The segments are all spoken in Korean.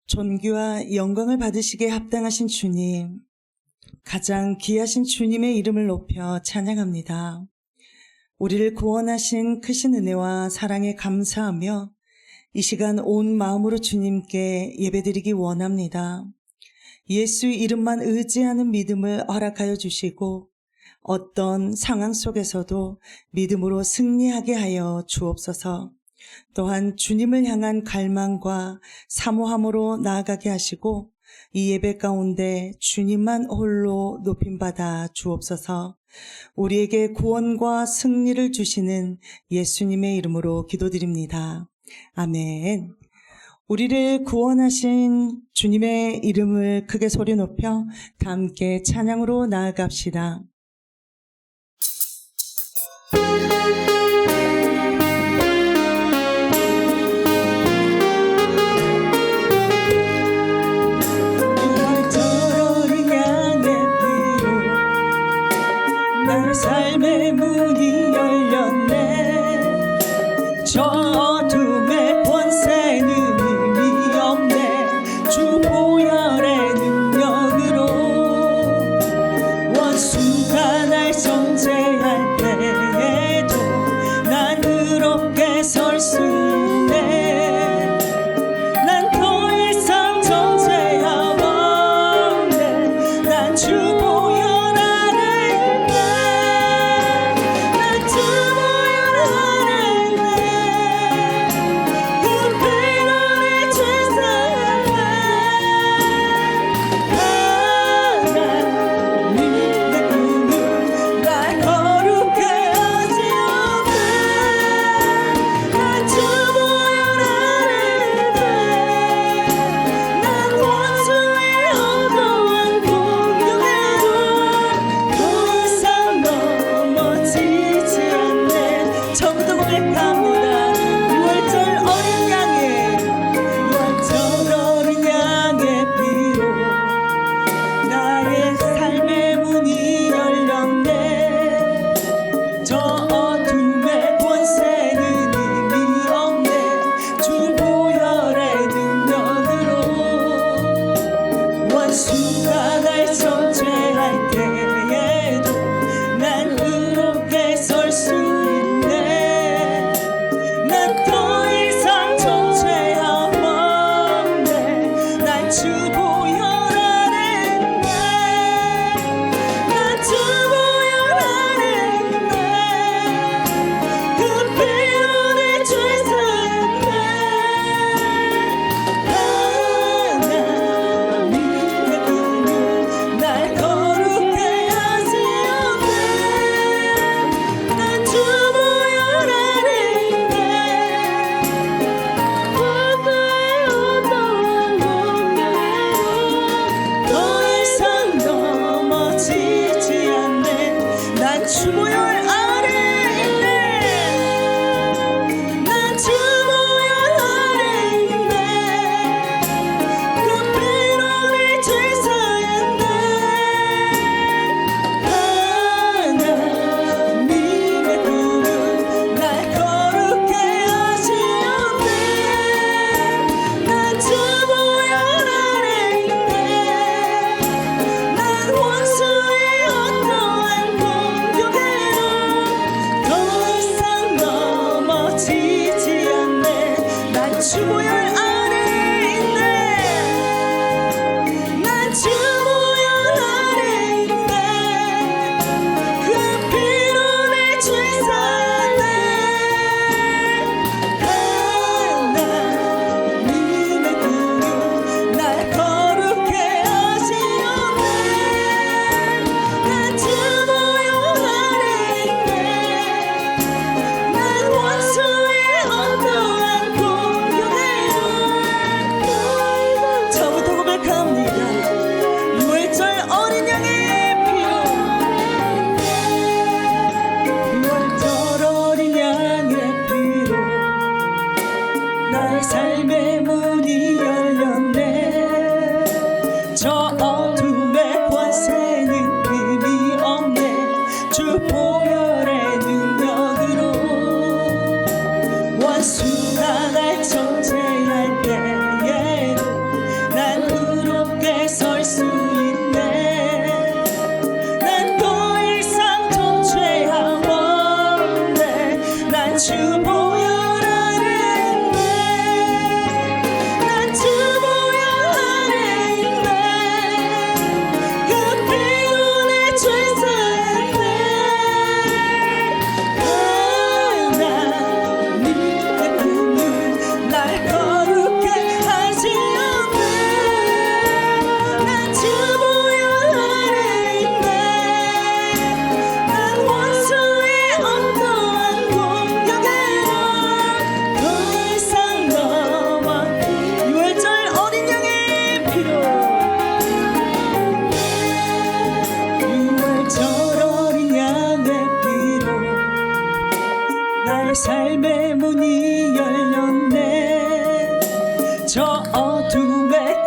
존귀와 영광을 받으시기에 합당하신 주님, 가장 귀하신 주님의 이름을 높여 찬양합니다. 우리를 구원하신 크신 은혜와 사랑에 감사하며 이 시간 온 마음으로 주님께 예배드리기 원합니다. 예수 이름만 의지하는 믿음을 허락하여 주시고 어떤 상황 속에서도 믿음으로 승리하게 하여 주옵소서. 또한 주님을 향한 갈망과 사모함으로 나아가게 하시고 이 예배 가운데 주님만 홀로 높임받아 주옵소서. 우리에게 구원과 승리를 주시는 예수님의 이름으로 기도드립니다. 아멘. 우리를 구원하신 주님의 이름을 크게 소리 높여 다 함께 찬양으로 나아갑시다. 삶의 문이 열렸네. 저 어둠의 권세는 의미 없네. 주 보혈의 능력으로 원수가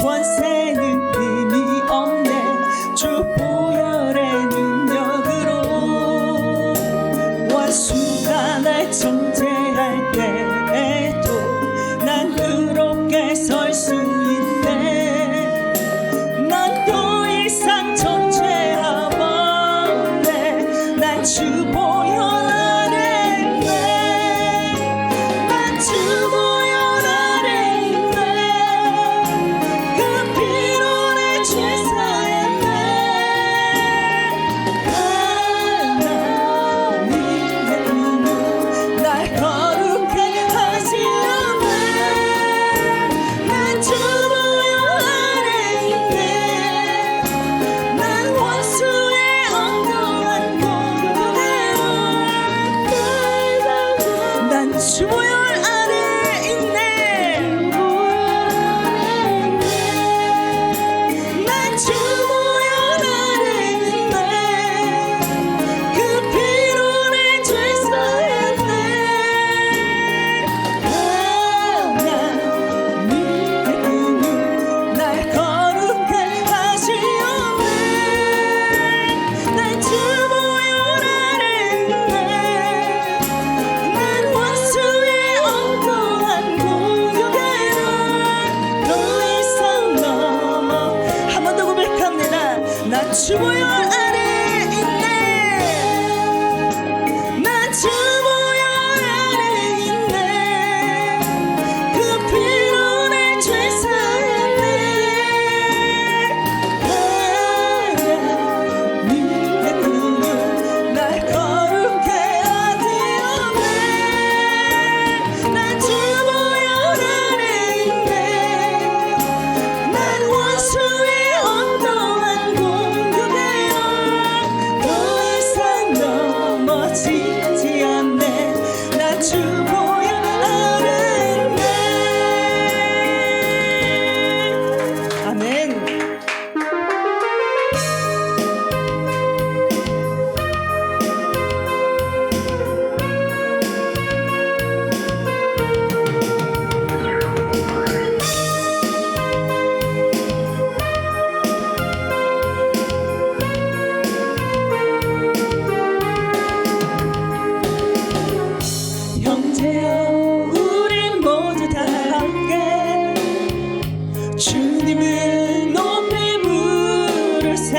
권세는 의미 없네. 주 보혈의 능력으로 원수가 날 정죄할 때에도 난 의롭게 설 수 있네. 난 더 이상 정죄함 없네. 난 주 보혈 안에 있네. 난 주 보혈 안에 있네. 그 피로 내 죄 사했네. 하나님의 은혜로 날 거룩해 하시오네. 난 주 보혈 안에 있네. 난 원수의 엉뚱한 공격에요. 난 주 보혈 안에 있네. 난 주 보혈 안에 있네. 그 피로 내 죄 사했네. 하나님의 은혜로 날 거룩해 하시오네. 난 주 보혈 안에 있네. 난 원수의 엉뚱한 공격에는 더 이상 넘어. 한 번 더 고백합니다. 난 주 보혈 안에 있네. 난 주 보혈 안에 있네. 그 피로 내 죄 사했네. 하나님의 은혜로 날 거룩해 하시오네. 난 주 보혈 안에 있네. 난 원수의 엉뚱한 공격에요. 더 이상 넘어지지 않네. 난 주 보혈 안에 있네. 아멘. 형제여 우린 모두 다 함께 주님을 높이 부르세.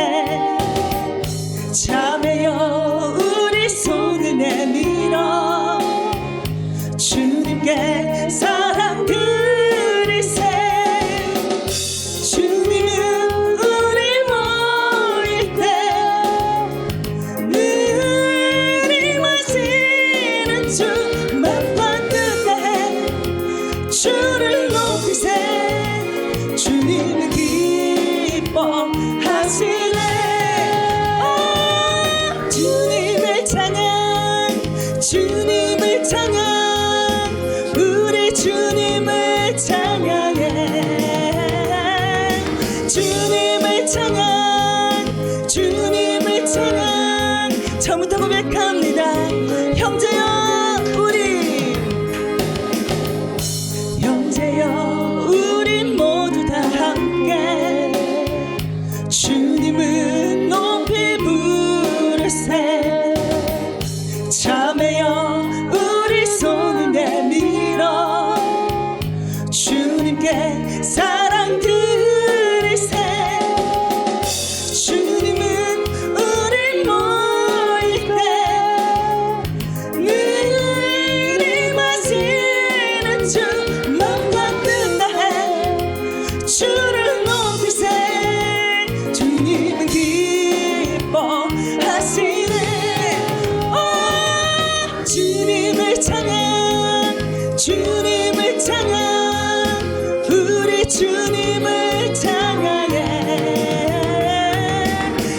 자매여 우리 손을 내밀어 주님께 사랑 드리세. 주님은 우리 모일 때 늘 임하시는 주만 받는다 해. 주를 높이세. 주님은 기뻐하시네. 주님을 찬양, 주님을 찬양, 우리 주님을 찬양해. 주님을 찬양, 주님을 찬양. 처음부터 고백합니다. 형제여 우리, 형제여 우린 모두 다 함께 주님을 높이 부르세. 자매여 우리 손을 내밀어 주님께 사랑 드리세. 주님은 우리 모일 때 늘 임하시는 주만 받는다 해. 주를 높이세. 주님은 기뻐하시네. 주님을 찬양, 주님을 찬양, 우리 주님을 찬양해.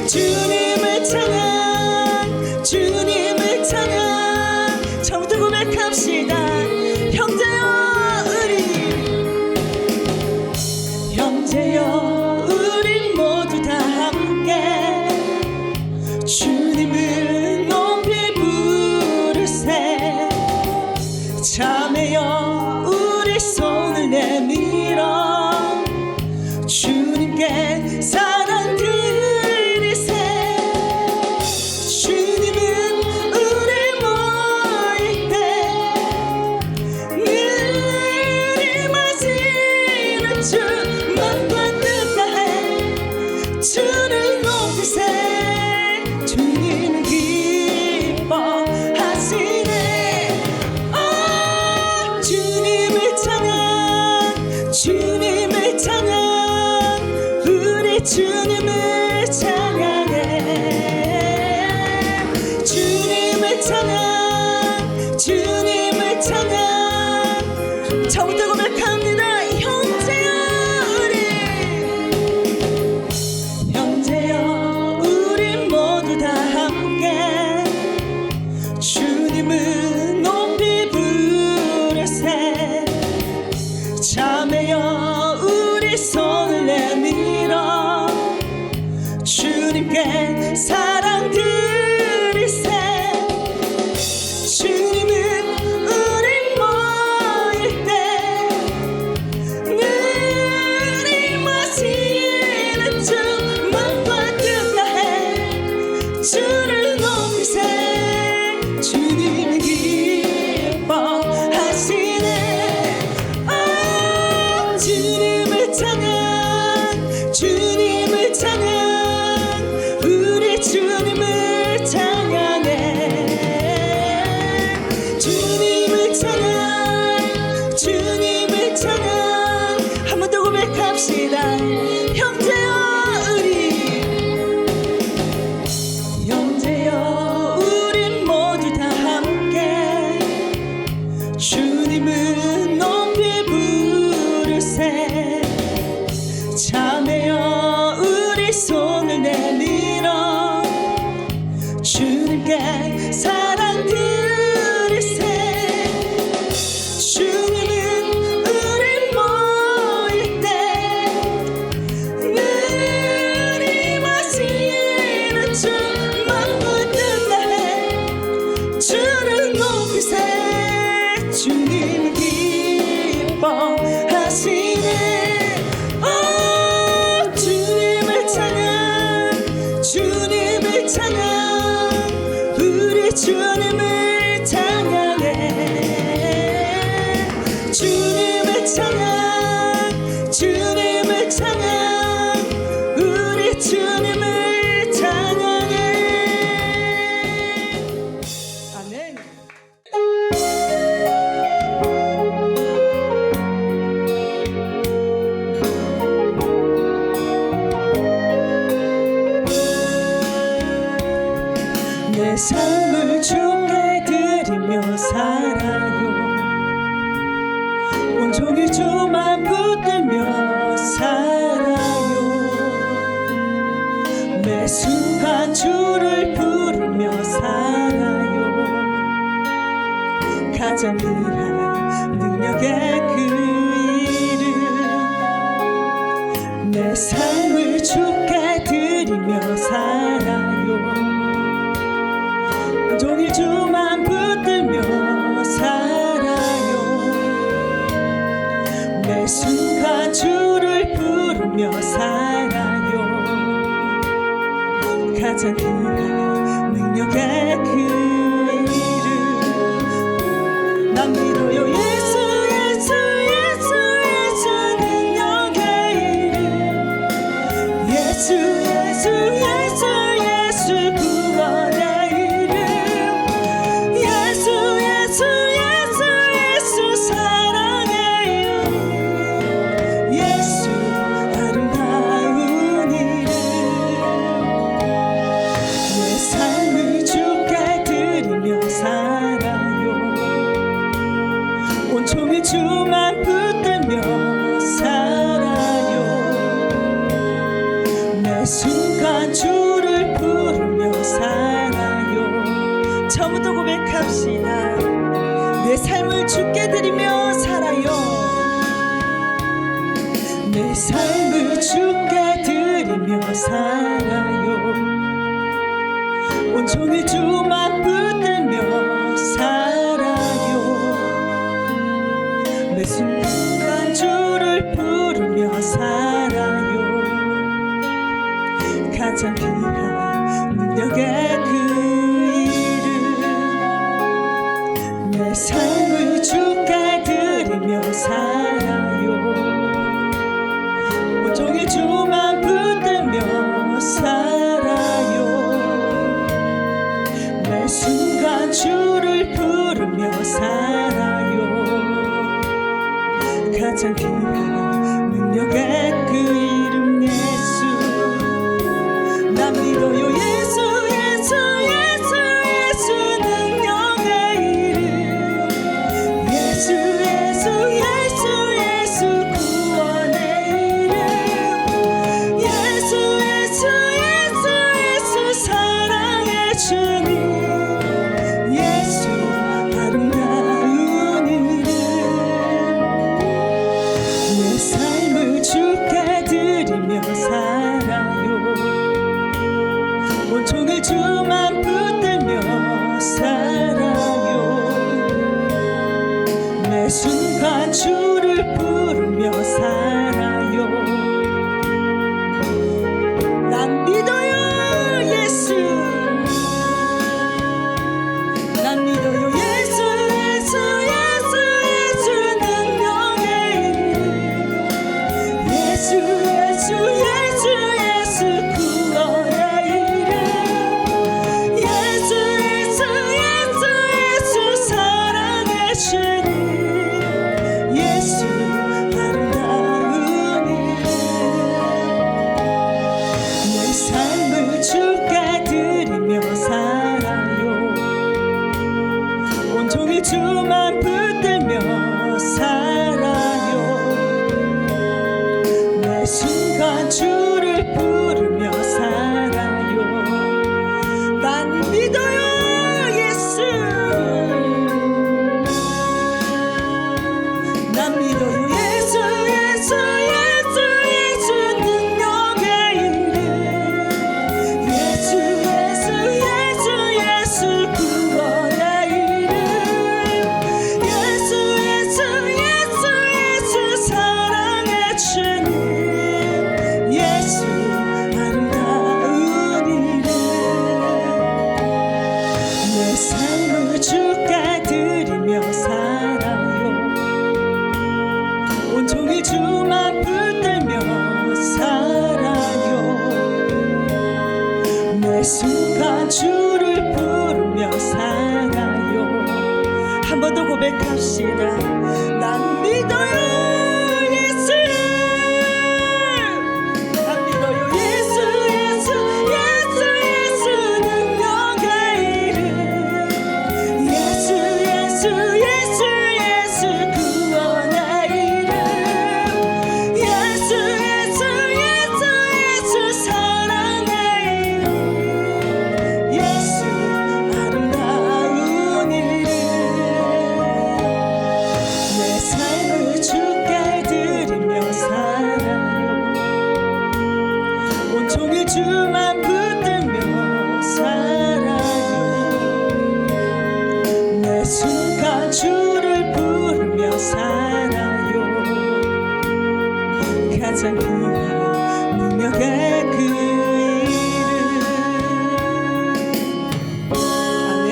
주님을 찬양, 주님을 찬양. 처음부터 고백합시다. 형제여 우리, 형제여 우린 모두 다 함께 주님을 높이 부르세. 자매여 우리 손을 내밀어 주님께 사랑 드리세. 주님은 우리 모일 때 늘 임하시는 주만과 뜻다해 주를 높이세. 주님은 기뻐하시네. 주님을 찬양, 주님을 찬양, 우리 주님을 찬양해. 주님을 찬양, 주님을 찬양. 저부터 고백합니다. 형제여 우리, 형제여 우리 모두 다 함께 주님을 높이 부르세. 자매여 우리 손을 내밀어 주님께 사랑 드리세. 주님은 우리 모일 때 늘 임하시는 주만과 뜻다해 주를 높이세. 주님은 기뻐하시네. 주님을 찬양, 주님을 찬양, 우리 주님을 찬양해. 주님을 찬양, 주님을 찬양. 한 번 더 고백합시다. 형제여 우리, 형제여 우린 모두 다 함께 주님을 높이 부르세. 자매여 우리 손을 내밀어 주님께 사랑 드리세. 주님은 우리 모일 때 늘 임하시는 주만과 뜻다해 주를 높이세. 주님은 기뻐하시네. 주님을 찬양, 주님을 찬양, 우리 주님을 찬양해. 주님을 찬양, 주님을 찬양, 우리 주님을 찬양해. 아멘. 내 삶을 주께 드리며 살아요. 온종일 주만 붙들며 살아요. 매 순간 주를 부르며 살아요. 가장 귀한 능력의 그 이름. 내 삶을 주께 드리며 살아요. 종일 주만 붙들며 살아요. 매 순간 주를 부르며 살아요. 가장 귀한 능력의 그 이름. 난 믿어요. 예수 예수 예수 예수 능력의 이름. 예수 예수 예수 예수 구원의 이름. 예수 예수 예수 예수 사랑의 이름. 예수 아름다운 이름. 내 삶을 주께 드리며 살아요. 온종일 주만 붙들며 살아요. 매 순간 주를 부르며 살아요. 처음부터 고백합시다. 내 삶을 주께 드리며 살아요. 내 삶을 주께 드리며 살아요. 온종일 주만 붙들며 살아요. 매 순간 주를 부르며 살아요. 주만 붙들며 살아요. 매 순간 주를 부르며 살아요. 가장 귀한 능력의 그 이름 예수. 난 믿어요. 예수 예수 예수 예수 능력의 이름. 예수 예수 예수 예수 구원의 이름. 예수 예수 예수 예수 사랑의 주님. 예수 아름다운 이름. 내 삶을 주께 드리며 살아요. 온종일 주만 붙들며 살아요. 매 순간 주를 부르며 살아요. 난 믿어요. 예수. 난 믿어요. 예수 예수 예수 예수 능력의 이름. 예수 예수 예수 예수 구원의 이름. 예수 예수 예수 예수 사랑의 주님. 예수 아름다운 이름. 내 삶을 주께 드리며 살아요. 온종일 주만 붙들며 살아요. 매 순간 주를 부르며 살아요. 난 믿어요. 예수. 난 믿어요. 예수 예수 예수 예수 능력의 이름. 예수 예수 예수 예수 구원의 이름. 예수 예수 예수 예수 사랑의 주님. 예수 아름다운 이름. 내 삶을 주께 드리며 살아요. 온종일 주만 붙들며 살아요. 매 순간 주를 부르며 살아요. 한 번 더 고백합시다. 난 믿어요. 예수. 난 믿어요. 예수 예수 예수 예수 능력의 이름. 예수 예수 예수 예수 구원의 이름. 예수 예수 예수 예수 사랑의 이름. 예수 아름다운 이름. 내 삶을 주께 드리며 살아요. 온종일 주만 붙들며 살아요. 매 순간 주를 부르며 살아요. 가장 귀한 능력의 그 이름. 아멘.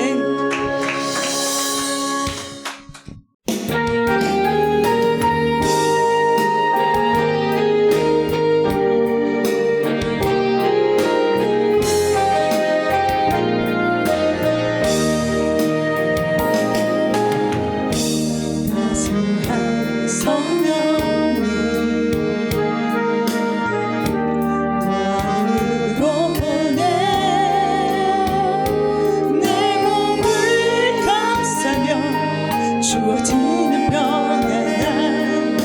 따스한 성령님 마음으로 보내 내 몸을 감싸며 주어지는 평안함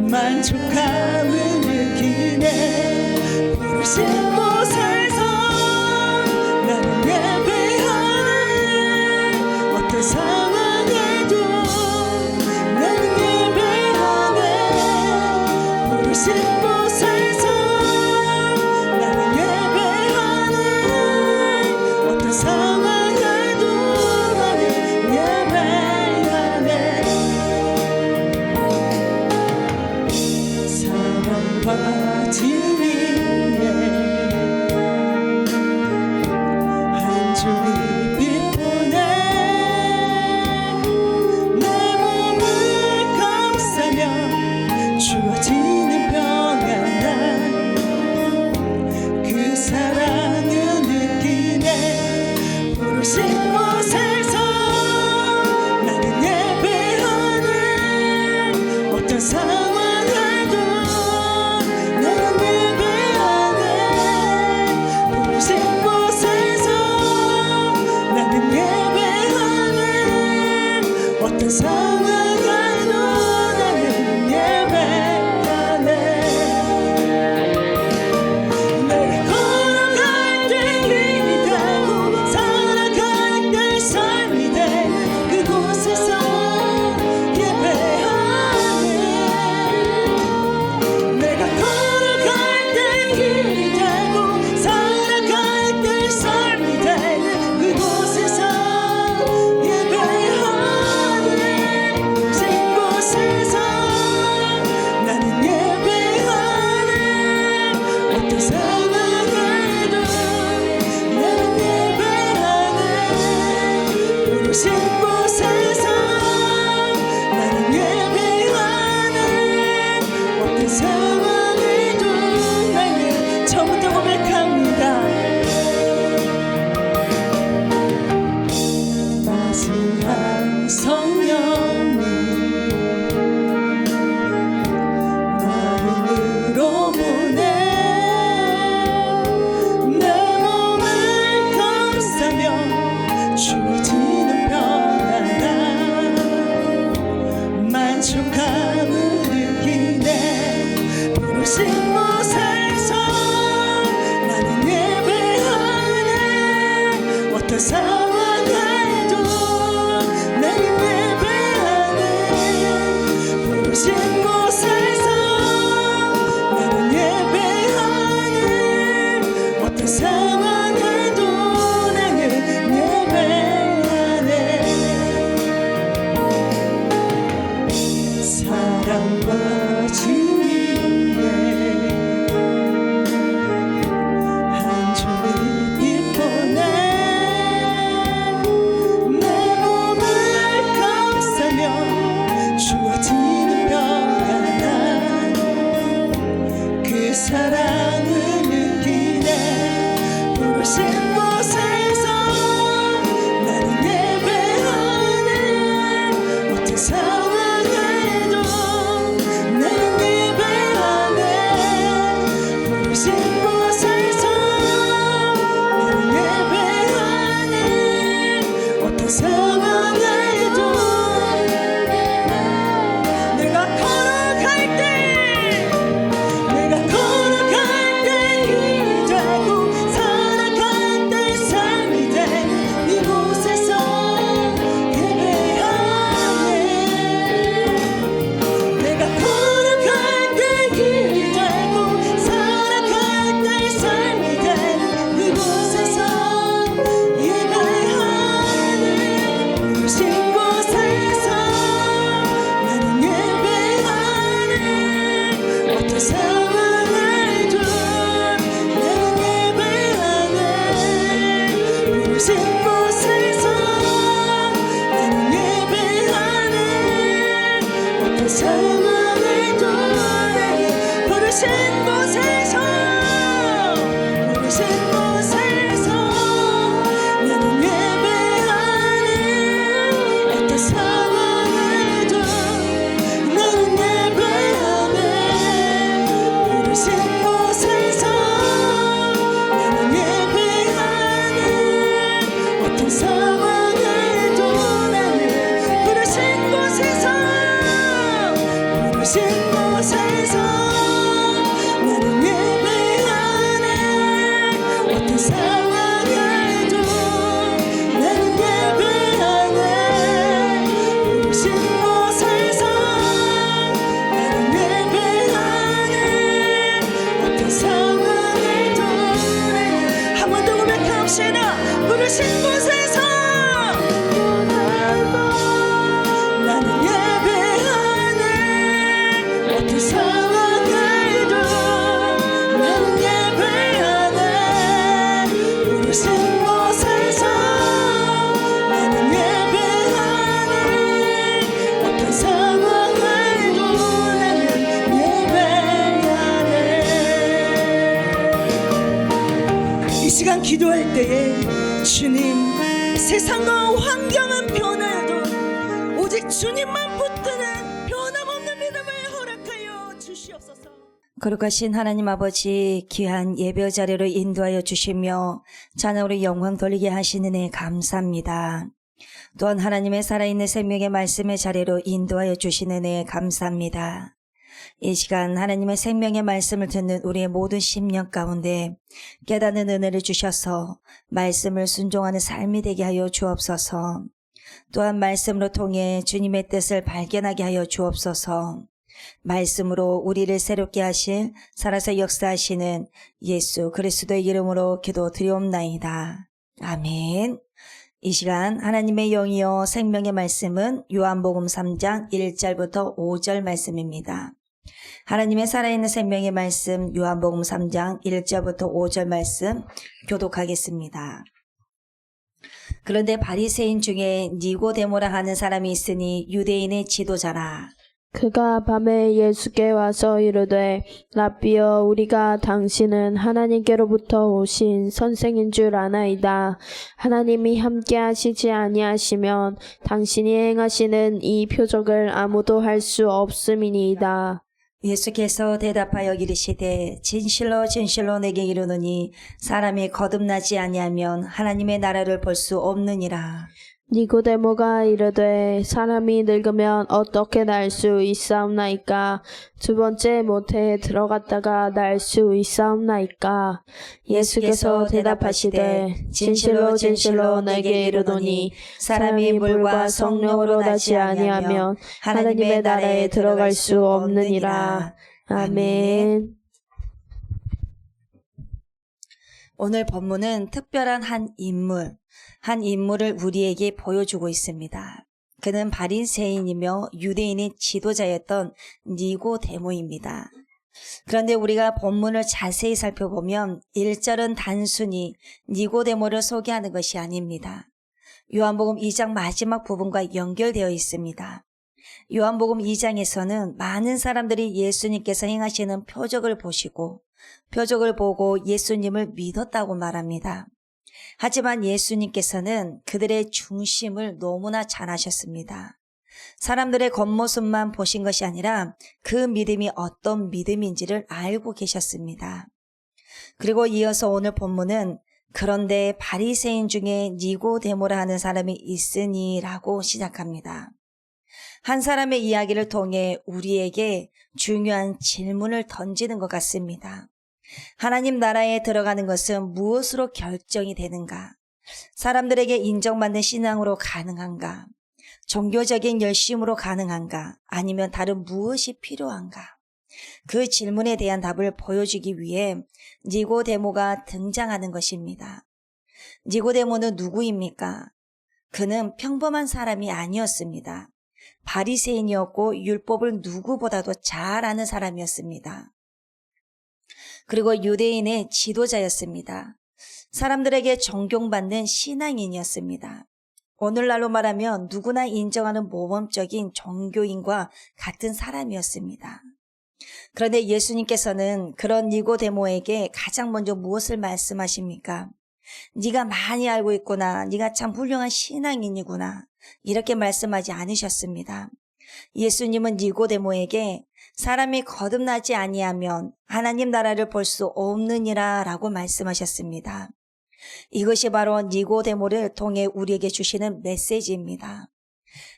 만족함을 느끼네. 부르신 곳에서 나는 예배하네. 어떤 상황에도 나는 예배하네. 부르신 곳에서 나는 예배하네. 어떤 상황에도 나는 예배하네. 사랑과 진리에 한 줄기 빛 보내 내 몸을 감싸며 주어지는 평안 사랑을 느끼네. 부르신 곳에서 나는 예배하네. 어떤 상황에도 나는 예배하네. 부르신 곳에서 나는 예배하네. 어떤 상황에도 내가 걸어갈 때 길이 되고 살아갈 때 삶이 된 이곳에서 예배하네. 내가 걸어갈 때 길이 되고 살아갈 때 삶이 된 이곳에서 예배하네. 부르신 곳에서 나는 예배하네. 어떤 상황에도 나는 예배하네. 부르신 곳에서 나는 예배하네. 어떤 상황에도 부르신 곳에서 나는 예배하네. 어떤 상황에도 나는 예배하네. 부르신 곳에서 나는 예배하네. 어떤 상황에도 나는 부르신 곳에서 나는 예배하네. 어떤 상황에도 나는 예배하네. 부르신 곳에서 나는 예배하네. 어떤 상황에도 한 번 더 고백합시다. 부르신 곳에서 나는 예배하네. 어떤 상황에도 나는 예배하네. 부르신 곳에서 나는 예배하네. 어떤 상황에도 나는 예배하네. 이 시간 기도할 때에 주님, 세상과 환경은 변해도 오직 주님만 붙드는 변함없는 믿음을 허락하여 주시옵소서. 거룩하신 하나님 아버지, 귀한 예배 자리로 인도하여 주시며 자녀로 영광 돌리게 하시는 애 감사합니다. 또한 하나님의 살아있는 생명의 말씀의 자리로 인도하여 주시는 애 감사합니다. 이 시간 하나님의 생명의 말씀을 듣는 우리의 모든 심령 가운데 깨닫는 은혜를 주셔서 말씀을 순종하는 삶이 되게 하여 주옵소서. 또한 말씀으로 통해 주님의 뜻을 발견하게 하여 주옵소서. 말씀으로 우리를 새롭게 하실 살아서 역사하시는 예수 그리스도의 이름으로 기도드리옵나이다. 아멘. 이 시간 하나님의 영이여 생명의 말씀은 요한복음 3장 1절부터 5절 말씀입니다. 하나님의 살아있는 생명의 말씀 요한복음 3장 1절부터 5절 말씀 교독하겠습니다. 그런데 바리새인 중에 니고데모라 하는 사람이 있으니 유대인의 지도자라. 그가 밤에 예수께 와서 이르되 라삐여 우리가 당신은 하나님께로부터 오신 선생인 줄 아나이다. 하나님이 함께 하시지 아니하시면 당신이 행하시는 이 표적을 아무도 할 수 없음이니이다. 예수께서 대답하여 이르시되 진실로 진실로 내게 이르노니 사람이 거듭나지 아니하면 하나님의 나라를 볼 수 없느니라. 니고데모가 이르되 사람이 늙으면 어떻게 날 수 있사옵나이까? 두 번째 모태에 들어갔다가 날 수 있사옵나이까? 예수께서 대답하시되 진실로 진실로 내게 이르노니 사람이 물과 성령으로 나지 아니하면 하나님의 나라에 들어갈 수 없느니라. 아멘. 오늘 본문은 특별한 한 인물을 우리에게 보여주고 있습니다. 그는 바리새인이며 유대인의 지도자였던 니고데모입니다. 그런데 우리가 본문을 자세히 살펴보면 1절은 단순히 니고데모를 소개하는 것이 아닙니다. 요한복음 2장 마지막 부분과 연결되어 있습니다. 요한복음 2장에서는 많은 사람들이 예수님께서 행하시는 표적을 보시고 표적을 보고 예수님을 믿었다고 말합니다. 하지만 예수님께서는 그들의 중심을 너무나 잘 아셨습니다. 사람들의 겉모습만 보신 것이 아니라 그 믿음이 어떤 믿음인지를 알고 계셨습니다. 그리고 이어서 오늘 본문은 그런데 바리새인 중에 니고데모라 하는 사람이 있으니 라고 시작합니다. 한 사람의 이야기를 통해 우리에게 중요한 질문을 던지는 것 같습니다. 하나님 나라에 들어가는 것은 무엇으로 결정이 되는가? 사람들에게 인정받는 신앙으로 가능한가? 종교적인 열심으로 가능한가? 아니면 다른 무엇이 필요한가? 그 질문에 대한 답을 보여주기 위해 니고데모가 등장하는 것입니다. 니고데모는 누구입니까? 그는 평범한 사람이 아니었습니다. 바리새인이었고 율법을 누구보다도 잘 아는 사람이었습니다. 그리고 유대인의 지도자였습니다. 사람들에게 존경받는 신앙인이었습니다. 오늘날로 말하면 누구나 인정하는 모범적인 종교인과 같은 사람이었습니다. 그런데 예수님께서는 그런 니고데모에게 가장 먼저 무엇을 말씀하십니까? 네가 많이 알고 있구나. 네가 참 훌륭한 신앙인이구나. 이렇게 말씀하지 않으셨습니다. 예수님은 니고데모에게 사람이 거듭나지 아니하면 하나님 나라를 볼 수 없느니라 라고 말씀하셨습니다. 이것이 바로 니고데모를 통해 우리에게 주시는 메시지입니다.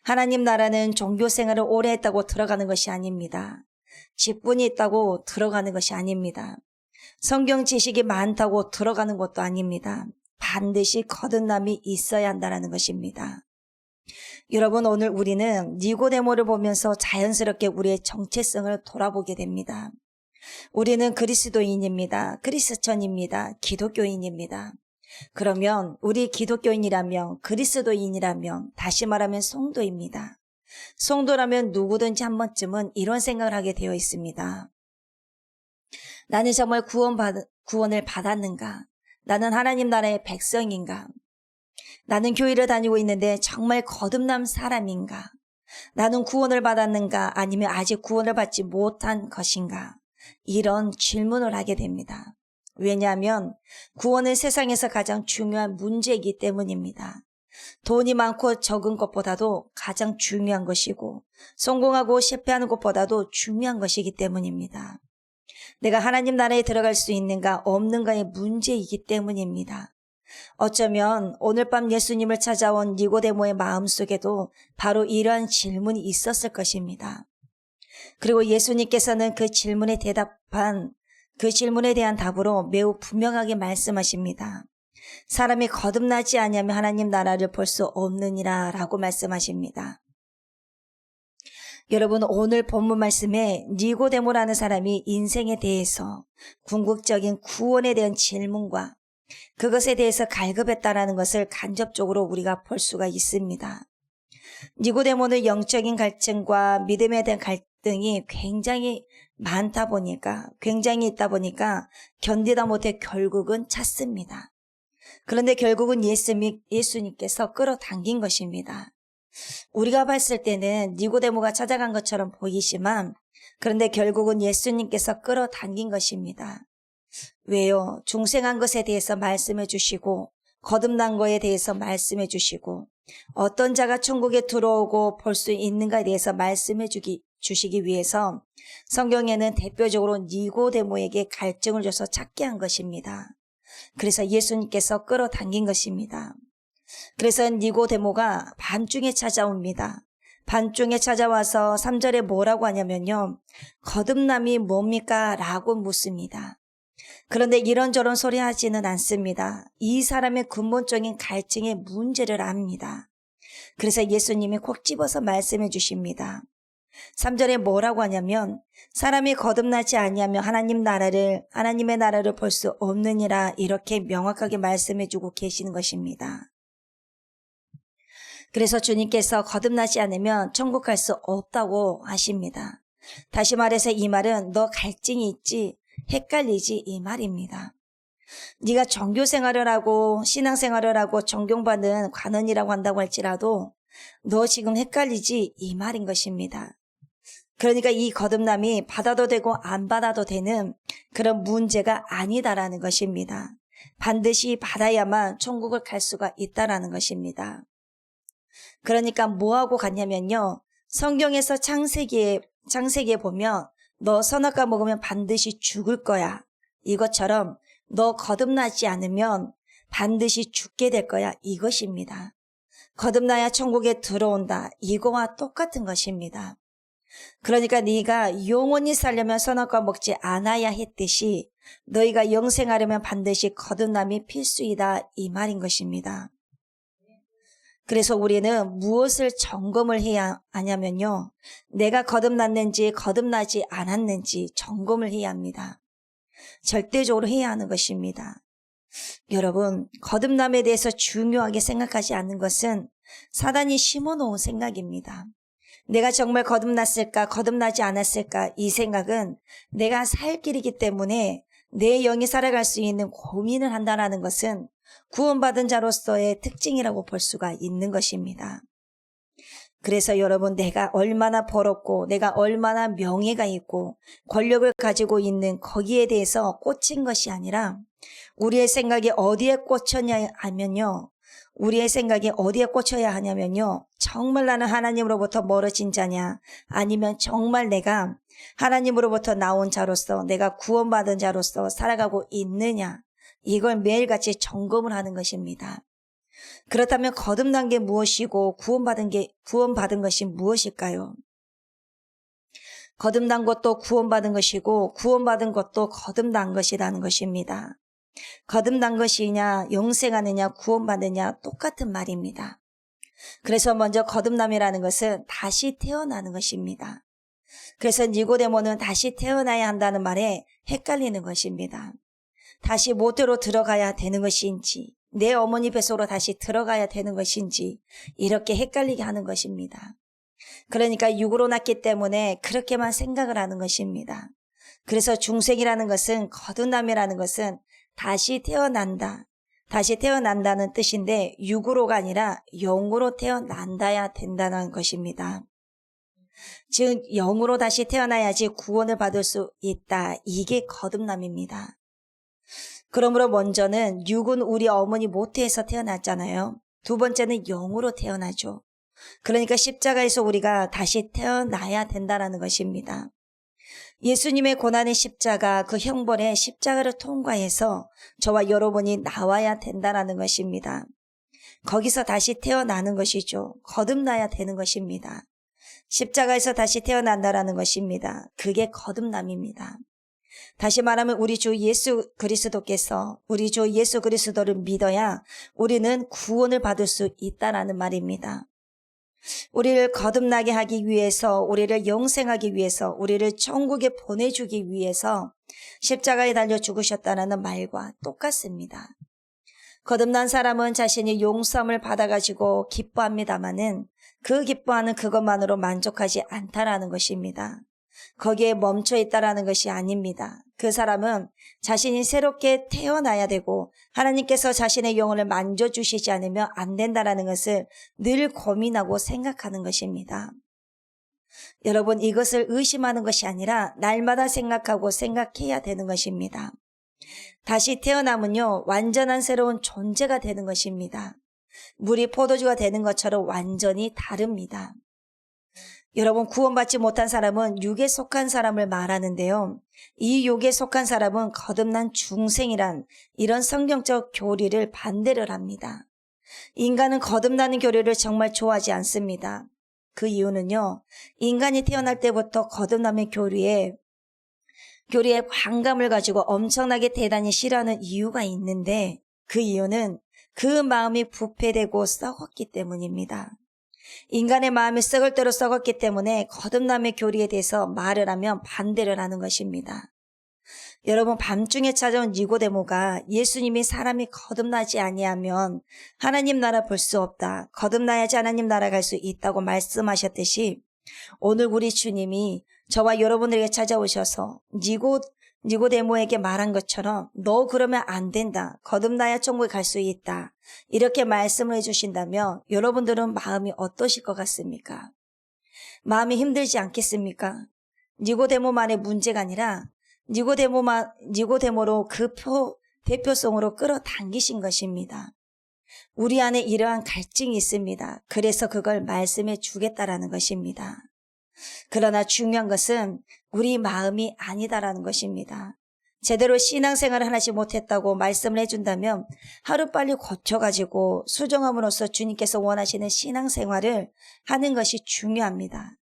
하나님 나라는 종교 생활을 오래 했다고 들어가는 것이 아닙니다. 직분이 있다고 들어가는 것이 아닙니다. 성경 지식이 많다고 들어가는 것도 아닙니다. 반드시 거듭남이 있어야 한다는 것입니다. 여러분, 오늘 우리는 니고데모를 보면서 자연스럽게 우리의 정체성을 돌아보게 됩니다. 우리는 그리스도인입니다. 그리스천입니다. 기독교인입니다. 그러면 우리 기독교인이라면 그리스도인이라면 다시 말하면 성도입니다. 성도라면 누구든지 한 번쯤은 이런 생각을 하게 되어 있습니다. 나는 정말 구원을 받았는가? 나는 하나님 나라의 백성인가? 나는 교회를 다니고 있는데 정말 거듭난 사람인가? 나는 구원을 받았는가? 아니면 아직 구원을 받지 못한 것인가? 이런 질문을 하게 됩니다. 왜냐하면 구원은 세상에서 가장 중요한 문제이기 때문입니다. 돈이 많고 적은 것보다도 가장 중요한 것이고 성공하고 실패하는 것보다도 중요한 것이기 때문입니다. 내가 하나님 나라에 들어갈 수 있는가 없는가의 문제이기 때문입니다. 어쩌면 오늘 밤 예수님을 찾아온 니고데모의 마음속에도 바로 이러한 질문이 있었을 것입니다. 그리고 예수님께서는 그 질문에 대한 답으로 매우 분명하게 말씀하십니다. 사람이 거듭나지 아니하면 하나님 나라를 볼 수 없느니라 라고 말씀하십니다. 여러분, 오늘 본문 말씀에 니고데모라는 사람이 인생에 대해서 궁극적인 구원에 대한 질문과 그것에 대해서 갈급했다라는 것을 간접적으로 우리가 볼 수가 있습니다. 니고데모는 영적인 갈증과 믿음에 대한 갈등이 굉장히 있다 보니까 견디다 못해 결국은 찾습니다. 그런데 결국은 예수님께서 끌어당긴 것입니다. 우리가 봤을 때는 니고데모가 찾아간 것처럼 보이지만 그런데 결국은 예수님께서 끌어당긴 것입니다. 왜요? 중생한 것에 대해서 말씀해 주시고 거듭난 것에 대해서 말씀해 주시고 어떤 자가 천국에 들어오고 볼 수 있는가에 대해서 말씀해 주시기 위해서 성경에는 대표적으로 니고데모에게 갈증을 줘서 찾게 한 것입니다. 그래서 예수님께서 끌어당긴 것입니다. 그래서 니고데모가 밤중에 찾아옵니다. 밤중에 찾아와서 3절에 뭐라고 하냐면요. 거듭남이 뭡니까? 라고 묻습니다. 그런데 이런저런 소리 하지는 않습니다. 이 사람의 근본적인 갈증의 문제를 압니다. 그래서 예수님이 콕 집어서 말씀해 주십니다. 3절에 뭐라고 하냐면 사람이 거듭나지 아니하면 하나님의 나라를 볼 수 없느니라 이렇게 명확하게 말씀해 주고 계시는 것입니다. 그래서 주님께서 거듭나지 않으면 천국 갈 수 없다고 하십니다. 다시 말해서 이 말은 너 갈증이 있지 헷갈리지 이 말입니다. 네가 종교 생활을 하고 신앙 생활을 하고 존경받는 관원이라고 한다고 할지라도 너 지금 헷갈리지? 이 말인 것입니다. 그러니까 이 거듭남이 받아도 되고 안 받아도 되는 그런 문제가 아니다라는 것입니다. 반드시 받아야만 천국을 갈 수가 있다라는 것입니다. 그러니까 뭐하고 같냐면요. 성경에서 창세기에 보면 너 선악과 먹으면 반드시 죽을 거야. 이것처럼 너 거듭나지 않으면 반드시 죽게 될 거야. 이것입니다. 거듭나야 천국에 들어온다. 이거와 똑같은 것입니다. 그러니까 네가 영원히 살려면 선악과 먹지 않아야 했듯이 너희가 영생하려면 반드시 거듭남이 필수이다. 이 말인 것입니다. 그래서 우리는 무엇을 점검을 해야 하냐면요. 내가 거듭났는지 거듭나지 않았는지 점검을 해야 합니다. 절대적으로 해야 하는 것입니다. 여러분, 거듭남에 대해서 중요하게 생각하지 않는 것은 사단이 심어놓은 생각입니다. 내가 정말 거듭났을까, 거듭나지 않았을까, 이 생각은 내가 살 길이기 때문에 내 영이 살아갈 수 있는 고민을 한다는 것은 구원받은 자로서의 특징이라고 볼 수가 있는 것입니다. 그래서 여러분, 내가 얼마나 벌었고 내가 얼마나 명예가 있고 권력을 가지고 있는 거기에 대해서 꽂힌 것이 아니라 우리의 생각이 어디에 꽂혔냐 하면요. 우리의 생각이 어디에 꽂혀야 하냐면요. 정말 나는 하나님으로부터 멀어진 자냐, 아니면 정말 내가 하나님으로부터 나온 자로서 내가 구원받은 자로서 살아가고 있느냐, 이걸 매일같이 점검을 하는 것입니다. 그렇다면 거듭난 게 무엇이고 구원받은 것이 무엇일까요? 거듭난 것도 구원받은 것이고 구원받은 것도 거듭난 것이라는 것입니다. 거듭난 것이냐, 영생하느냐, 구원받느냐 똑같은 말입니다. 그래서 먼저 거듭남이라는 것은 다시 태어나는 것입니다. 그래서 니고데모는 다시 태어나야 한다는 말에 헷갈리는 것입니다. 다시 모태로 들어가야 되는 것인지, 내 어머니 뱃속으로 다시 들어가야 되는 것인지, 이렇게 헷갈리게 하는 것입니다. 그러니까 육으로 낳기 때문에 그렇게만 생각을 하는 것입니다. 그래서 중생이라는 것은, 거듭남이라는 것은 다시 태어난다. 다시 태어난다는 뜻인데 육으로가 아니라 영으로 태어난다야 된다는 것입니다. 즉 영으로 다시 태어나야지 구원을 받을 수 있다. 이게 거듭남입니다. 그러므로 먼저는 육은 우리 어머니 모태에서 태어났잖아요. 두 번째는 영으로 태어나죠. 그러니까 십자가에서 우리가 다시 태어나야 된다는 것입니다. 예수님의 고난의 십자가, 그 형벌의 십자가를 통과해서 저와 여러분이 나와야 된다는 것입니다. 거기서 다시 태어나는 것이죠. 거듭나야 되는 것입니다. 십자가에서 다시 태어난다는 것입니다. 그게 거듭남입니다. 다시 말하면 우리 주 예수 그리스도께서 우리 주 예수 그리스도를 믿어야 우리는 구원을 받을 수 있다는 말입니다. 우리를 거듭나게 하기 위해서, 우리를 영생하기 위해서, 우리를 천국에 보내주기 위해서 십자가에 달려 죽으셨다는 말과 똑같습니다. 거듭난 사람은 자신이 용서함을 받아가지고 기뻐합니다마는 그 기뻐하는 그것만으로 만족하지 않다라는 것입니다. 거기에 멈춰 있다라는 것이 아닙니다. 그 사람은 자신이 새롭게 태어나야 되고 하나님께서 자신의 영혼을 만져주시지 않으면 안 된다라는 것을 늘 고민하고 생각하는 것입니다. 여러분, 이것을 의심하는 것이 아니라 날마다 생각하고 생각해야 되는 것입니다. 다시 태어나면요, 완전한 새로운 존재가 되는 것입니다. 물이 포도주가 되는 것처럼 완전히 다릅니다. 여러분, 구원받지 못한 사람은 육에 속한 사람을 말하는데요. 이 육에 속한 사람은 거듭난 중생이란 이런 성경적 교리를 반대를 합니다. 인간은 거듭나는 교리를 정말 좋아하지 않습니다. 그 이유는요, 인간이 태어날 때부터 거듭남의 교리에 반감을 가지고 엄청나게 대단히 싫어하는 이유가 있는데, 그 이유는 그 마음이 부패되고 썩었기 때문입니다. 인간의 마음이 썩을 대로 썩었기 때문에 거듭남의 교리에 대해서 말을 하면 반대를 하는 것입니다. 여러분, 밤중에 찾아온 니고데모가 예수님이 사람이 거듭나지 아니하면 하나님 나라 볼 수 없다, 거듭나야지 하나님 나라 갈 수 있다고 말씀하셨듯이 오늘 우리 주님이 저와 여러분들에게 찾아오셔서 니고데모에게 말한 것처럼 너 그러면 안 된다. 거듭나야 천국에 갈 수 있다. 이렇게 말씀을 해주신다면 여러분들은 마음이 어떠실 것 같습니까? 마음이 힘들지 않겠습니까? 니고데모만의 문제가 아니라 니고데모로 그 대표성으로 끌어당기신 것입니다. 우리 안에 이러한 갈증이 있습니다. 그래서 그걸 말씀해 주겠다라는 것입니다. 그러나 중요한 것은 우리 마음이 아니다라는 것입니다. 제대로 신앙생활을 하지 못했다고 말씀을 해준다면 하루빨리 고쳐가지고 수정함으로써 주님께서 원하시는 신앙생활을 하는 것이 중요합니다.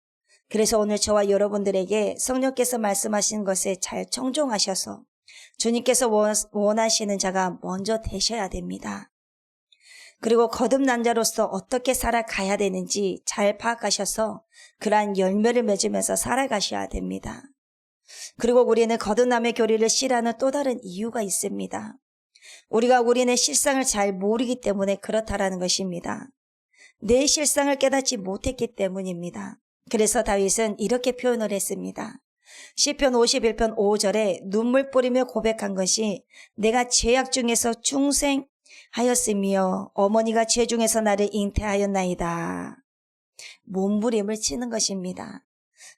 그래서 오늘 저와 여러분들에게 성령께서 말씀하신 것에 잘 청종하셔서 주님께서 원하시는 자가 먼저 되셔야 됩니다. 그리고 거듭난 자로서 어떻게 살아가야 되는지 잘 파악하셔서 그러한 열매를 맺으면서 살아가셔야 됩니다. 그리고 우리는 거듭남의 교리를 싫어하는 또 다른 이유가 있습니다. 우리는 실상을 잘 모르기 때문에 그렇다라는 것입니다. 내 실상을 깨닫지 못했기 때문입니다. 그래서 다윗은 이렇게 표현을 했습니다. 시편 51편 5절에 눈물 뿌리며 고백한 것이 내가 죄악 중에서 중생하였으며 어머니가 죄 중에서 나를 잉태하였나이다. 몸부림을 치는 것입니다.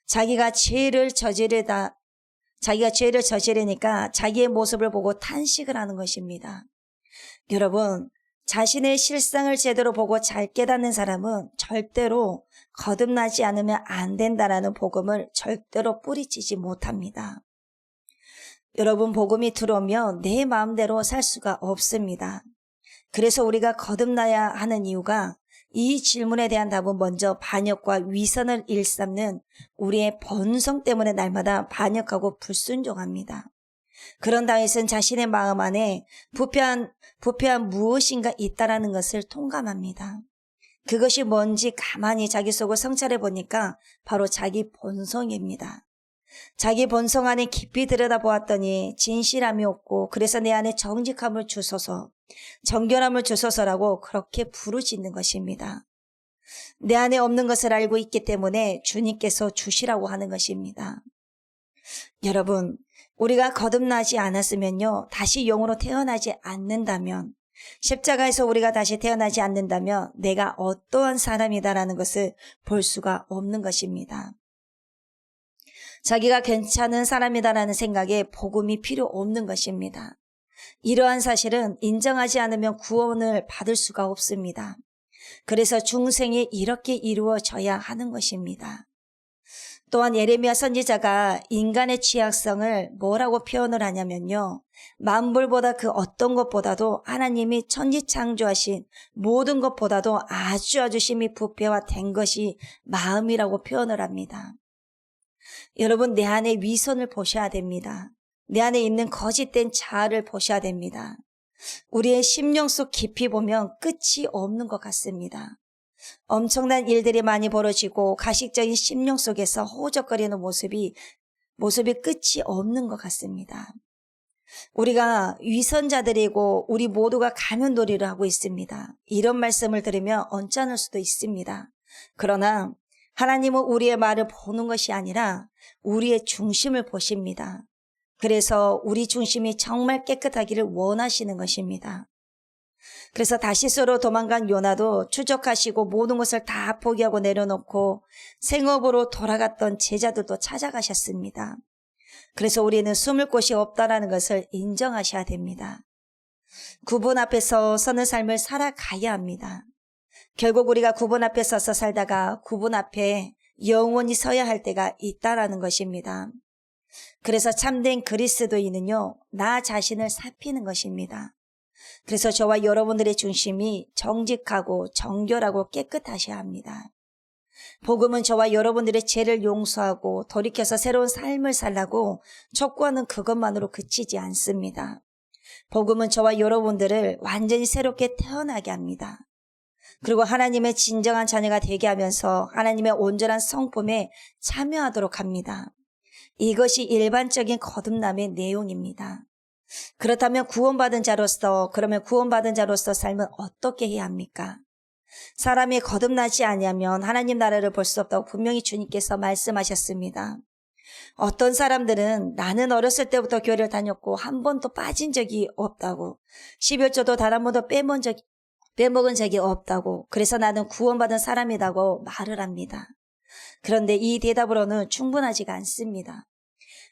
자기가 죄를 저지르니까 자기의 모습을 보고 탄식을 하는 것입니다. 여러분, 자신의 실상을 제대로 보고 잘 깨닫는 사람은 절대로 거듭나지 않으면 안 된다라는 복음을 절대로 뿌리치지 못합니다. 여러분, 복음이 들어오면 내 마음대로 살 수가 없습니다. 그래서 우리가 거듭나야 하는 이유가 이 질문에 대한 답은 먼저 반역과 위선을 일삼는 우리의 본성 때문에 날마다 반역하고 불순종합니다. 그런 다윗은 자신의 마음 안에 부패한 무엇인가 있다라는 것을 통감합니다. 그것이 뭔지 가만히 자기 속을 성찰해 보니까 바로 자기 본성입니다. 자기 본성 안에 깊이 들여다보았더니 진실함이 없고 그래서 내 안에 정직함을 주소서, 정결함을 주소서라고 그렇게 부르짖는 것입니다. 내 안에 없는 것을 알고 있기 때문에 주님께서 주시라고 하는 것입니다. 여러분, 우리가 거듭나지 않았으면요, 다시 영으로 태어나지 않는다면, 십자가에서 우리가 다시 태어나지 않는다면 내가 어떠한 사람이다라는 것을 볼 수가 없는 것입니다. 자기가 괜찮은 사람이다라는 생각에 복음이 필요 없는 것입니다. 이러한 사실은 인정하지 않으면 구원을 받을 수가 없습니다. 그래서 중생이 이렇게 이루어져야 하는 것입니다. 또한 예레미야 선지자가 인간의 취약성을 뭐라고 표현을 하냐면요, 만물보다 그 어떤 것보다도 하나님이 천지 창조하신 모든 것보다도 아주 심히 부패화된 것이 마음이라고 표현을 합니다. 여러분, 내 안에 위선을 보셔야 됩니다. 내 안에 있는 거짓된 자아를 보셔야 됩니다. 우리의 심령 속 깊이 보면 끝이 없는 것 같습니다. 엄청난 일들이 많이 벌어지고 가식적인 심령 속에서 허우적거리는 모습이 끝이 없는 것 같습니다. 우리가 위선자들이고 우리 모두가 가면놀이를 하고 있습니다. 이런 말씀을 들으면 언짢을 수도 있습니다. 그러나 하나님은 우리의 말을 보는 것이 아니라 우리의 중심을 보십니다. 그래서 우리 중심이 정말 깨끗하기를 원하시는 것입니다. 그래서 다시스로 도망간 요나도 추적하시고 모든 것을 다 포기하고 내려놓고 생업으로 돌아갔던 제자들도 찾아가셨습니다. 그래서 우리는 숨을 곳이 없다라는 것을 인정하셔야 됩니다. 구분 앞에서 서는 삶을 살아가야 합니다. 결국 우리가 구분 앞에 서서 살다가 구분 앞에 영원히 서야 할 때가 있다라는 것입니다. 그래서 참된 그리스도인은요, 나 자신을 살피는 것입니다. 그래서 저와 여러분들의 중심이 정직하고 정결하고 깨끗하셔야 합니다. 복음은 저와 여러분들의 죄를 용서하고 돌이켜서 새로운 삶을 살라고 촉구하는 그것만으로 그치지 않습니다. 복음은 저와 여러분들을 완전히 새롭게 태어나게 합니다. 그리고 하나님의 진정한 자녀가 되게 하면서 하나님의 온전한 성품에 참여하도록 합니다. 이것이 일반적인 거듭남의 내용입니다. 그렇다면 구원받은 자로서 삶은 어떻게 해야 합니까? 사람이 거듭나지 아니하면 하나님 나라를 볼 수 없다고 분명히 주님께서 말씀하셨습니다. 어떤 사람들은 나는 어렸을 때부터 교회를 다녔고 한 번도 빠진 적이 없다고, 11조도 단 한 번도 빼먹은 적이 없다고, 그래서 나는 구원받은 사람이라고 말을 합니다. 그런데 이 대답으로는 충분하지가 않습니다.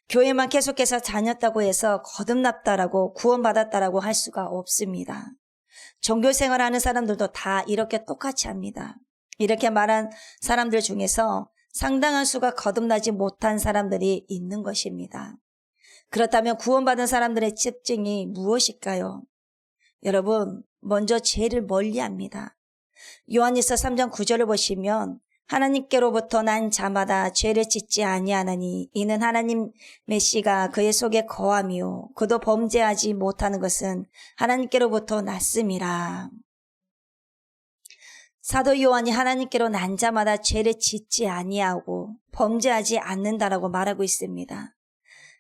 교회만 계속해서 다녔다고 해서 거듭났다라고 구원받았다라고 할 수가 없습니다. 종교생활하는 사람들도 다 이렇게 똑같이 합니다. 이렇게 말한 사람들 중에서 상당한 수가 거듭나지 못한 사람들이 있는 것입니다. 그렇다면 구원받은 사람들의 특징이 무엇일까요? 여러분, 먼저 죄를 멀리합니다. 요한일서 3장 9절을 보시면 하나님께로부터 난 자마다 죄를 짓지 아니하나니 이는 하나님의 씨가 그의 속에 거함이요 그도 범죄하지 못하는 것은 하나님께로부터 났음이라. 사도 요한이 하나님께로 난 자마다 죄를 짓지 아니하고 범죄하지 않는다라고 말하고 있습니다.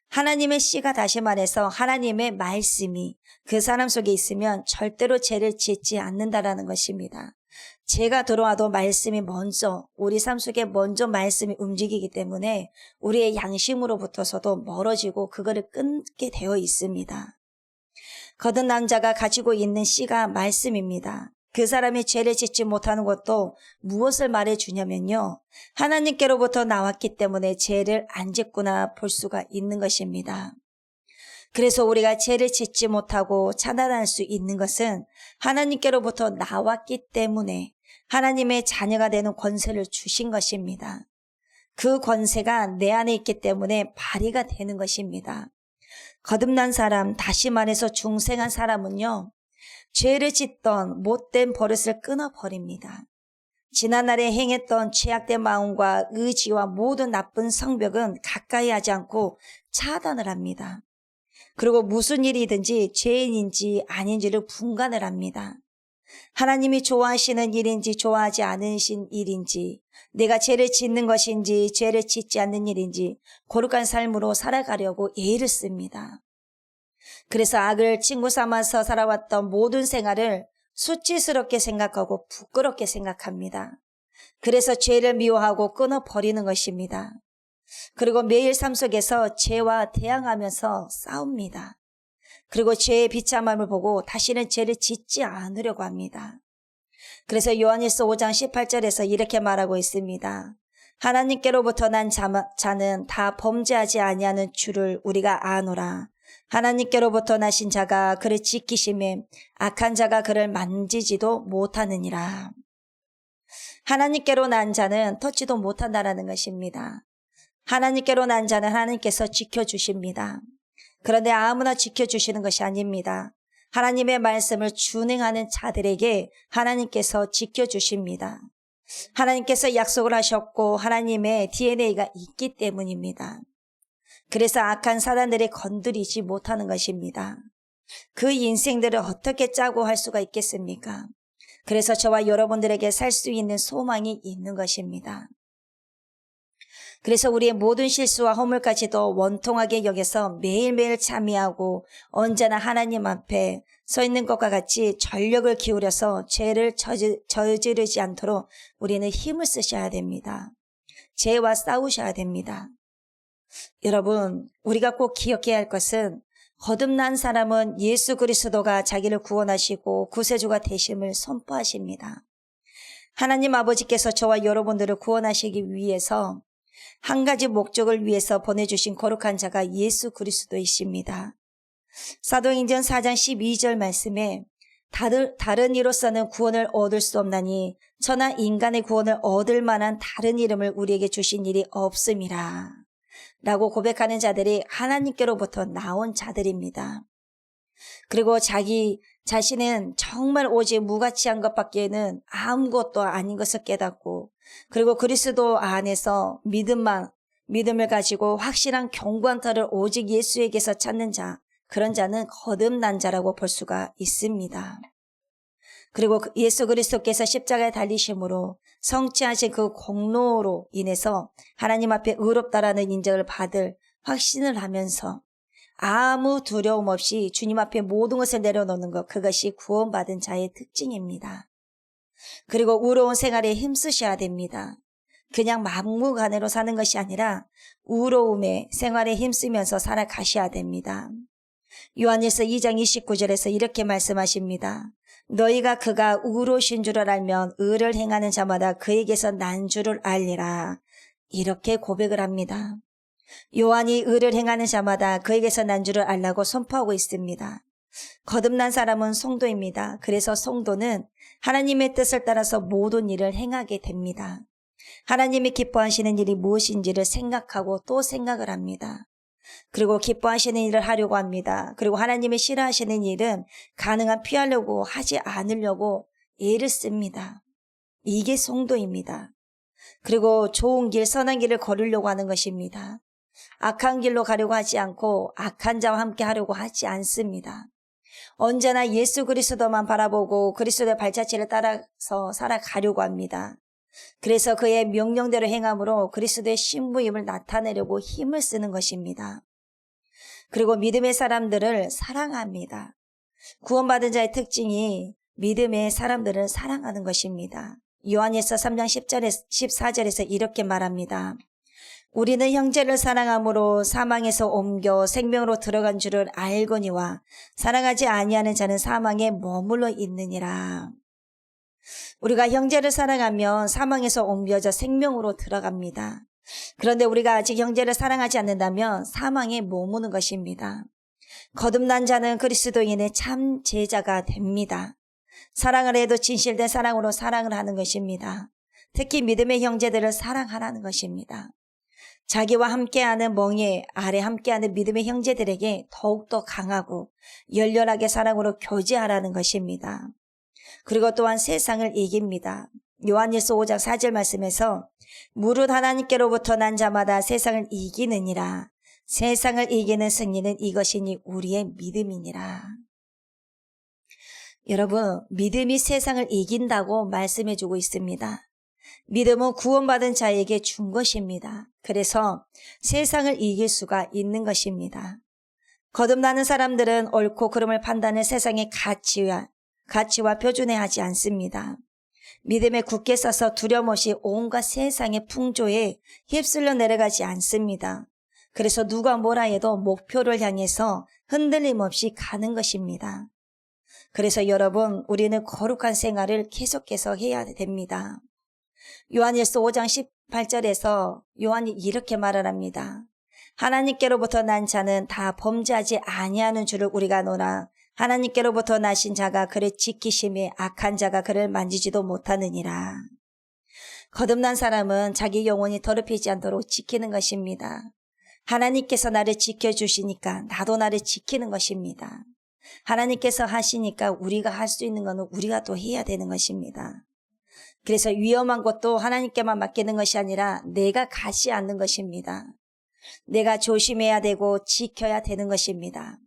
하나님의 씨가, 다시 말해서 하나님의 말씀이 그 사람 속에 있으면 절대로 죄를 짓지 않는다라는 것입니다. 죄가 들어와도 말씀이 먼저, 우리 삶 속에 먼저 말씀이 움직이기 때문에 우리의 양심으로부터서도 멀어지고 그거를 끊게 되어 있습니다. 거듭난 자가 가지고 있는 씨가 말씀입니다. 그 사람이 죄를 짓지 못하는 것도 무엇을 말해주냐면요, 하나님께로부터 나왔기 때문에 죄를 안 짓구나 볼 수가 있는 것입니다. 그래서 우리가 죄를 짓지 못하고 차단할 수 있는 것은 하나님께로부터 나왔기 때문에 하나님의 자녀가 되는 권세를 주신 것입니다. 그 권세가 내 안에 있기 때문에 발휘가 되는 것입니다. 거듭난 사람, 다시 말해서 중생한 사람은요, 죄를 짓던 못된 버릇을 끊어버립니다. 지난날에 행했던 죄악된 마음과 의지와 모든 나쁜 성벽은 가까이 하지 않고 차단을 합니다. 그리고 무슨 일이든지 죄인인지 아닌지를 분간을 합니다. 하나님이 좋아하시는 일인지 좋아하지 않으신 일인지, 내가 죄를 짓는 것인지 죄를 짓지 않는 일인지 거룩한 삶으로 살아가려고 애를 씁니다. 그래서 악을 친구 삼아서 살아왔던 모든 생활을 수치스럽게 생각하고 부끄럽게 생각합니다. 그래서 죄를 미워하고 끊어버리는 것입니다. 그리고 매일 삶 속에서 죄와 대항하면서 싸웁니다. 그리고 죄의 비참함을 보고 다시는 죄를 짓지 않으려고 합니다. 그래서 요한일서 5장 18절에서 이렇게 말하고 있습니다. 하나님께로부터 난 자는 다 범죄하지 아니하는 줄을 우리가 아노라. 하나님께로부터 나신 자가 그를 지키심에 악한 자가 그를 만지지도 못하느니라. 하나님께로 난 자는 터치도 못한다라는 것입니다. 하나님께로 난 자는 하나님께서 지켜주십니다. 그런데 아무나 지켜주시는 것이 아닙니다. 하나님의 말씀을 준행하는 자들에게 하나님께서 지켜주십니다. 하나님께서 약속을 하셨고 하나님의 DNA가 있기 때문입니다. 그래서 악한 사단들이 건드리지 못하는 것입니다. 그 인생들을 어떻게 짜고 할 수가 있겠습니까? 그래서 저와 여러분들에게 살 수 있는 소망이 있는 것입니다. 그래서 우리의 모든 실수와 허물까지도 원통하게 여겨서 매일매일 참여하고 언제나 하나님 앞에 서 있는 것과 같이 전력을 기울여서 죄를 저지르지 않도록 우리는 힘을 쓰셔야 됩니다. 죄와 싸우셔야 됩니다. 여러분, 우리가 꼭 기억해야 할 것은 거듭난 사람은 예수 그리스도가 자기를 구원하시고 구세주가 되심을 선포하십니다. 하나님 아버지께서 저와 여러분들을 구원하시기 위해서 한 가지 목적을 위해서 보내주신 거룩한 자가 예수 그리스도이십니다. 사도행전 4장 12절 말씀에 다른 이로서는 구원을 얻을 수 없나니 천하 인간의 구원을 얻을 만한 다른 이름을 우리에게 주신 일이 없음이라 라고 고백하는 자들이 하나님께로부터 나온 자들입니다. 그리고 자기 자신은 정말 오직 무가치한 것밖에는 아무것도 아닌 것을 깨닫고, 그리고 그리스도 안에서 믿음을 가지고 확실한 견고한 터를 오직 예수에게서 찾는 자, 그런 자는 거듭난 자라고 볼 수가 있습니다. 그리고 예수 그리스도께서 십자가에 달리심으로 성취하신 그 공로로 인해서 하나님 앞에 의롭다라는 인정을 받을 확신을 하면서 아무 두려움 없이 주님 앞에 모든 것을 내려놓는 것, 그것이 구원받은 자의 특징입니다. 그리고 의로운 생활에 힘쓰셔야 됩니다. 그냥 막무가내로 사는 것이 아니라 의로움에 생활에 힘쓰면서 살아가셔야 됩니다. 요한일서 2장 29절에서 이렇게 말씀하십니다. 너희가 그가 의로우신 줄을 알면 의를 행하는 자마다 그에게서 난 줄을 알리라. 이렇게 고백을 합니다. 요한이 의를 행하는 자마다 그에게서 난 줄을 알라고 선포하고 있습니다. 거듭난 사람은 성도입니다. 그래서 성도는 하나님의 뜻을 따라서 모든 일을 행하게 됩니다. 하나님이 기뻐하시는 일이 무엇인지를 생각하고 또 생각을 합니다. 그리고 기뻐하시는 일을 하려고 합니다. 그리고 하나님이 싫어하시는 일은 가능한 피하려고 하지 않으려고 애를 씁니다. 이게 성도입니다. 그리고 좋은 길, 선한 길을 걸으려고 하는 것입니다. 악한 길로 가려고 하지 않고 악한 자와 함께 하려고 하지 않습니다. 언제나 예수 그리스도만 바라보고 그리스도의 발자취를 따라서 살아가려고 합니다. 그래서 그의 명령대로 행함으로 그리스도의 신부임을 나타내려고 힘을 쓰는 것입니다. 그리고 믿음의 사람들을 사랑합니다. 구원받은 자의 특징이 믿음의 사람들을 사랑하는 것입니다. 요한일서 3장 14절에서 이렇게 말합니다. 우리는 형제를 사랑함으로 사망에서 옮겨 생명으로 들어간 줄을 알거니와 사랑하지 아니하는 자는 사망에 머물러 있느니라. 우리가 형제를 사랑하면 사망에서 옮겨져 생명으로 들어갑니다. 그런데 우리가 아직 형제를 사랑하지 않는다면 사망에 머무는 것입니다. 거듭난 자는 그리스도인의 참 제자가 됩니다. 사랑을 해도 진실된 사랑으로 사랑을 하는 것입니다. 특히 믿음의 형제들을 사랑하라는 것입니다. 자기와 함께하는 멍에 아래 함께하는 믿음의 형제들에게 더욱더 강하고 열렬하게 사랑으로 교제하라는 것입니다. 그리고 또한 세상을 이깁니다. 요한일서 5장 4절 말씀에서 무릇 하나님께로부터 난 자마다 세상을 이기느니라. 세상을 이기는 승리는 이것이니 우리의 믿음이니라. 여러분, 믿음이 세상을 이긴다고 말씀해주고 있습니다. 믿음은 구원받은 자에게 준 것입니다. 그래서 세상을 이길 수가 있는 것입니다. 거듭나는 사람들은 옳고 그름을 판단할 세상의 가치와 표준화하지 않습니다. 믿음에 굳게 서서 두려움 없이 온갖 세상의 풍조에 휩쓸려 내려가지 않습니다. 그래서 누가 뭐라 해도 목표를 향해서 흔들림 없이 가는 것입니다. 그래서 여러분, 우리는 거룩한 생활을 계속해서 해야 됩니다. 요한일서 5장 18절에서 요한이 이렇게 말을 합니다. 하나님께로부터 난 자는 다 범죄하지 아니하는 줄을 우리가 노라. 하나님께로부터 나신 자가 그를 지키심에 악한 자가 그를 만지지도 못하느니라. 거듭난 사람은 자기 영혼이 더럽히지 않도록 지키는 것입니다. 하나님께서 나를 지켜주시니까 나도 나를 지키는 것입니다. 하나님께서 하시니까 우리가 할 수 있는 것은 우리가 또 해야 되는 것입니다. 그래서 위험한 것도 하나님께만 맡기는 것이 아니라 내가 가지 않는 것입니다. 내가 조심해야 되고 지켜야 되는 것입니다.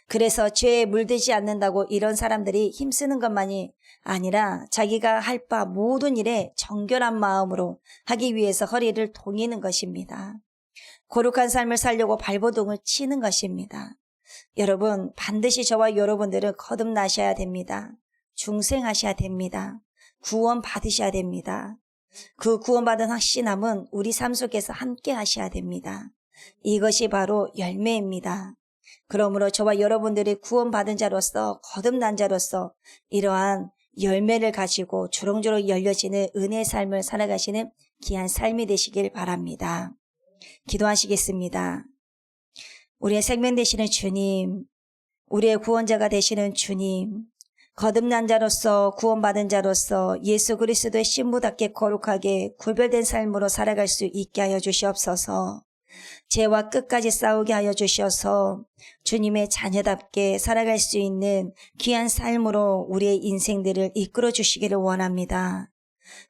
그래서 죄에 물들지 않는다고 이런 사람들이 힘쓰는 것만이 아니라 자기가 할 바 모든 일에 정결한 마음으로 하기 위해서 허리를 동이는 것입니다. 거룩한 삶을 살려고 발버둥을 치는 것입니다. 여러분, 반드시 저와 여러분들은 거듭나셔야 됩니다. 중생하셔야 됩니다. 구원 받으셔야 됩니다. 그 구원받은 확신함은 우리 삶 속에서 함께 하셔야 됩니다. 이것이 바로 열매입니다. 그러므로 저와 여러분들이 구원받은 자로서 거듭난 자로서 이러한 열매를 가지고 주렁주렁 열려지는 은혜의 삶을 살아가시는 귀한 삶이 되시길 바랍니다. 기도하시겠습니다. 우리의 생명 되시는 주님, 우리의 구원자가 되시는 주님, 거듭난 자로서 구원받은 자로서 예수 그리스도의 신부답게 거룩하게 구별된 삶으로 살아갈 수 있게 하여 주시옵소서. 죄와 끝까지 싸우게 하여 주셔서 주님의 자녀답게 살아갈 수 있는 귀한 삶으로 우리의 인생들을 이끌어 주시기를 원합니다.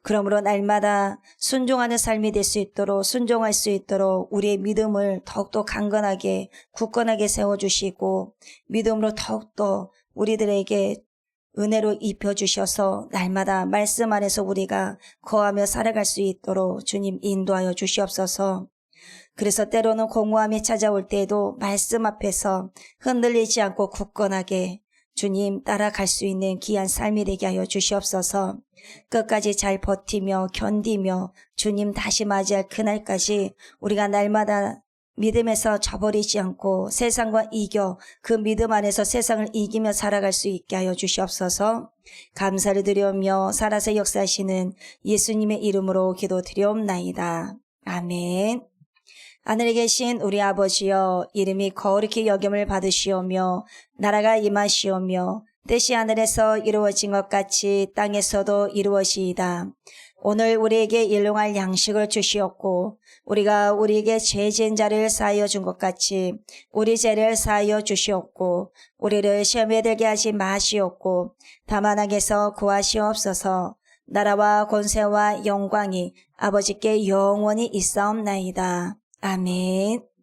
그러므로 날마다 순종하는 삶이 될 수 있도록 순종할 수 있도록 우리의 믿음을 더욱더 강건하게 굳건하게 세워주시고 믿음으로 더욱더 우리들에게 은혜로 입혀주셔서 날마다 말씀 안에서 우리가 거하며 살아갈 수 있도록 주님 인도하여 주시옵소서. 그래서 때로는 공허함이 찾아올 때에도 말씀 앞에서 흔들리지 않고 굳건하게 주님 따라갈 수 있는 귀한 삶이 되게 하여 주시옵소서. 끝까지 잘 버티며 견디며 주님 다시 맞이할 그날까지 우리가 날마다 믿음에서 저버리지 않고 세상과 이겨 그 믿음 안에서 세상을 이기며 살아갈 수 있게 하여 주시옵소서. 감사를 드리오며 살아서 역사하시는 예수님의 이름으로 기도드리옵나이다. 아멘. 하늘에 계신 우리 아버지여, 이름이 거룩히 여김을 받으시오며 나라가 임하시오며 뜻이 하늘에서 이루어진 것 같이 땅에서도 이루어지이다. 오늘 우리에게 일용할 양식을 주시옵고 우리가 우리에게 죄 지은 자를 사하여 준 것 같이 우리 죄를 사하여 주시옵고 우리를 시험에 들게 하지 마시옵고 다만 악에서 구하시옵소서. 나라와 권세와 영광이 아버지께 영원히 있사옵나이다. 아멘.